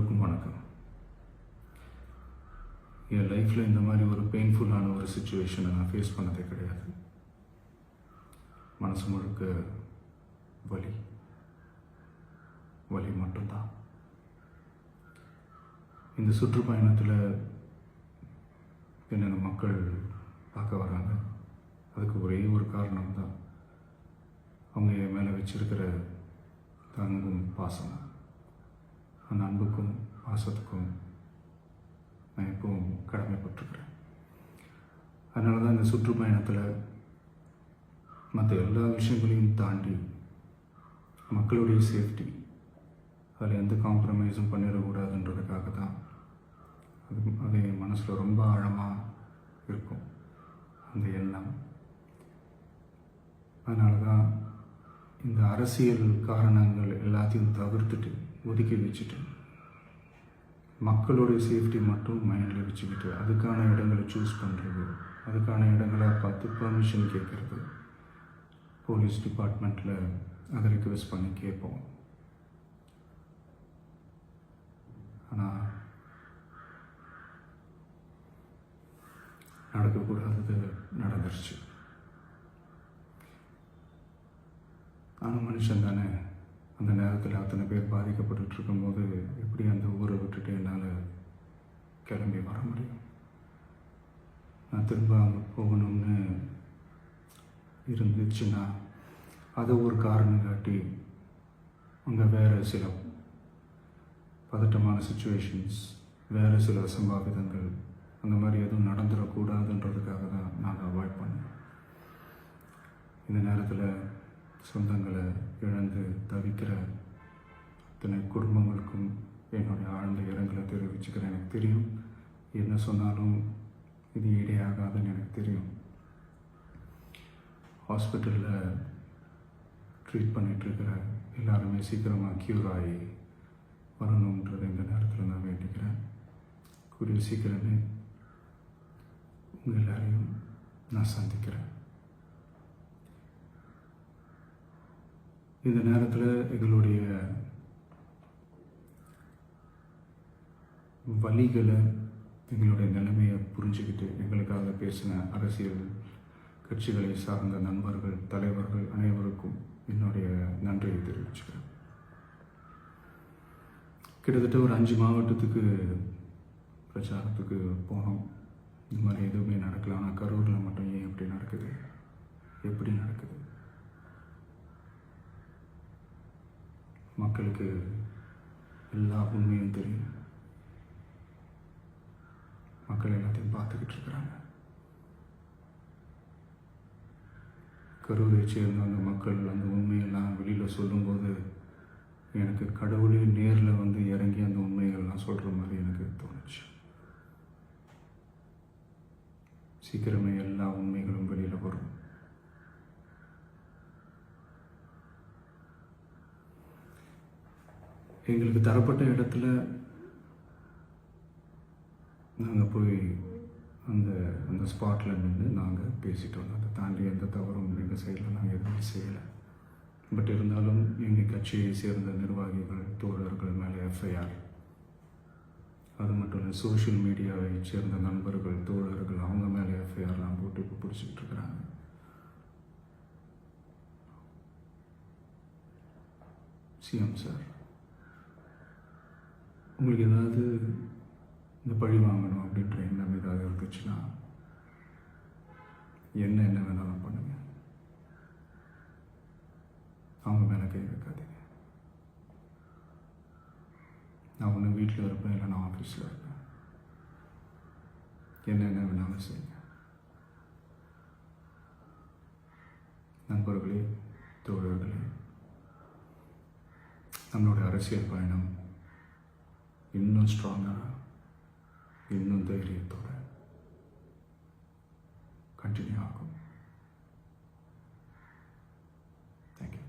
எல்லோருக்கும் வணக்கம். என் லைஃப்பில் இந்த மாதிரி ஒரு பெயின்ஃபுல்லான ஒரு சுச்சுவேஷனை நான் ஃபேஸ் பண்ணதே கிடையாது. மனசு முழுக்க வலி வலி மட்டும்தான். இந்த சுற்றுப்பயணத்தில் என்னென்ன மக்கள் பார்க்க வராங்க, அதுக்கு ஒரே ஒரு காரணம் தான், அவங்க என் மேலே வச்சிருக்கிற தங்கும் பாசம். அந்த அன்புக்கும் பாசத்துக்கும் நான் எப்பவும் கடமைப்பட்டிருக்கிறேன். அதனால தான் இந்த சுற்றுப்பயணத்தில் மற்ற எல்லா விஷயங்களையும் தாண்டி மக்களுடைய சேஃப்டி, அதில் எந்த காம்ப்ரமைஸும் பண்ணிடக்கூடாதுன்றதுக்காக தான் அது என் மனசில் ரொம்ப ஆழமாக இருக்கும் அந்த எண்ணம். அதனால தான் இந்த அரசியல் காரணங்கள் எல்லாத்தையும் தவிர்த்துட்டு ஒதுக்கி வச்சுட்டு மக்களுடைய சேஃப்டி மட்டும் மைண்டில் வச்சுக்கிட்டு அதுக்கான இடங்களை சூஸ் பண்ணுறது, அதுக்கான இடங்களை பார்த்து பெர்மிஷன் கேட்குறது, போலீஸ் டிபார்ட்மெண்ட்டில் அதை ரிக்வெஸ்ட் பண்ணி கேட்போம். ஆனால் நடக்கக்கூடாதது நடந்துருச்சு. நானும் மனுஷன் தானே. அந்த நேரத்தில் அத்தனை பேர் பாதிக்கப்பட்டு இருக்கும்போது எப்படி அந்த ஊரை விட்டுட்டு என்னால் கிளம்பி வர முடியும்? நான் திரும்ப அங்கே போகணும்னு இருந்துச்சுன்னா அதை ஒரு காரணம் காட்டி அங்கே வேறு சில பதட்டமான சுச்சுவேஷன்ஸ், வேறு சில அசம்பாவிதங்கள் அந்த மாதிரி எதுவும் நடந்துடக்கூடாதுன்றதுக்காக தான் நான் அவாய்ட் பண்ணேன். இந்த நேரத்தில் சொந்தங்களை இழந்து தவிக்கிற அத்தனை குடும்பங்களுக்கும் என்னுடைய ஆழ்ந்த இரங்கலை தெரிவிச்சுக்கிறேன். எனக்கு தெரியும், என்ன சொன்னாலும் இது ஈடேயாகாதுன்னு எனக்கு தெரியும். ஹாஸ்பிட்டலில் ட்ரீட் பண்ணிகிட்ருக்கிற எல்லாருமே சீக்கிரமாக க்யூர் ஆகி வரணுன்றது இந்த நேரத்தில் நான் வேண்டிக்கிறேன். கூடிய சீக்கிரமே உங்கள் எல்லாரையும் நான் சந்திக்கிறேன். இந்த நேரத்தில் எங்களுடைய வலிகளை, எங்களுடைய நிலைமையை புரிஞ்சுக்கிட்டு எங்களுக்காக பேசின அரசியல் கட்சிகளை சார்ந்த நண்பர்கள், தலைவர்கள் அனைவருக்கும் என்னுடைய நன்றியை தெரிவிச்சுக்கிறேன். கிட்டத்தட்ட ஒரு 5 மாவட்டத்துக்கு பிரச்சாரத்துக்கு போனோம். இந்த மாதிரி எதுவுமே நடக்கல. ஆனால் கரூரில் மட்டும் ஏன் எப்படி நடக்குது, எப்படி நடக்குது? மக்களுக்கு எல்லா உண்மையும் தெரியும். மக்கள் எல்லாத்தையும் பார்த்துக்கிட்டு இருக்கிறாங்க. கரூரை சேர்ந்த அந்த மக்கள் அந்த உண்மையெல்லாம் வெளியில் சொல்லும்போது எனக்கு கடவுளே நேரில் வந்து இறங்கி அந்த உண்மைகள்லாம் சொல்கிற மாதிரி எனக்கு தோணுச்சு. சீக்கிரமே எல்லா உண்மைகளும் வெளியில் வரும். எங்களுக்கு தரப்பட்ட இடத்துல நாங்கள் போய் அந்த அந்த ஸ்பாட்டில் நின்று நாங்கள் பேசிட்டு வந்தோம். அதை தாண்டி எந்த தவறும் எங்கள் சைடில் நாங்கள் எதுவுமே செய்யலை. பட் இருந்தாலும் எங்கள் கட்சியை சேர்ந்த நிர்வாகிகள், தோழர்கள் மேலே எஃப்ஐஆர், அது மட்டும் இல்லை சோஷியல் மீடியாவை சேர்ந்த நண்பர்கள், தோழர்கள் அவங்க மேலே எஃப்ஐஆர்லாம் போட்டு இப்போ பிடிச்சிக்கிட்டு இருக்கிறாங்க. சிஎம் சார், உங்களுக்கு ஏதாவது இந்த பழி வாங்கணும் அப்படின்ற எண்ணம் ஏதாவது இருந்துச்சுன்னா என்ன வேணாலும் பண்ணுங்க. அவங்க மேலே கை வைக்காதீங்க. நான் ஒன்று வீட்டில் இருப்பேன், இல்லை நான் ஆஃபீஸில் இருப்பேன். என்ன வேணாலும் செய்யுங்க. நண்பர்களே, தோழர்களே, நம்மளோட அரசியல் பயணம் இன்னும் ஸ்ட்ராங்காக, இன்னும் தைரியத்தோட கண்டினியூ ஆகும். தேங்க்யூ.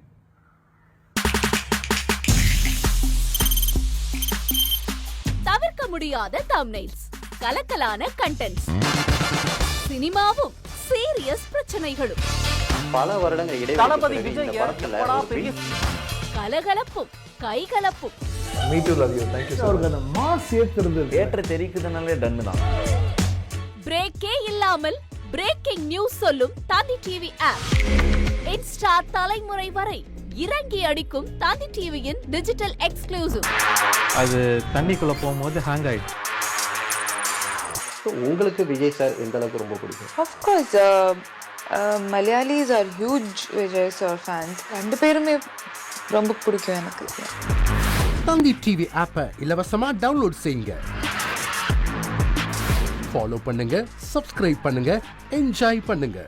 தவிர்க்க முடியாத தம்ப்நெயில்ஸ், கலக்கலான கண்டென்ட்ஸ், சினிமாவும் சீரியஸ் பிரச்சனைகளும், பல வருடங்கள் இடைவெளி கலகலப்பும் கைகலப்பும். Me too, love you. Thank you so much. அவருக்கு அந்த மாஸ் ஏத்துறது தியேட்டர் தெரிக்குதுனாலே டன்னு தான். பிரேக்கே இல்லாமல் பிரேக்கிங் நியூஸ் சொல்லும் தந்தி டிவி ஆப். இன்ஸ்டா தலைமுறை வரை இறங்கி அடிக்கும் தந்தி டிவியின் டிஜிட்டல் எக்ஸ்க்ளூசிவ். அது தண்ணிக்குள்ள போகும்போது ஹேங் ஆயிடுச்சு. உங்களுக்கு விஜய் சார் எந்த அளவுக்கு ரொம்ப பிடிக்கும்? Of course, Malayalis are huge Vijay sir fans. ரெண்டு பேருமே ரொம்ப பிடிக்கும் எனக்கு. தந்தி டிவி ஆப்பை இலவசமா டவுன்லோட் செய்யுங்க. ஃபாலோ பண்ணுங்க, சப்ஸ்கிரைப் பண்ணுங்க, என்ஜாய் பண்ணுங்க.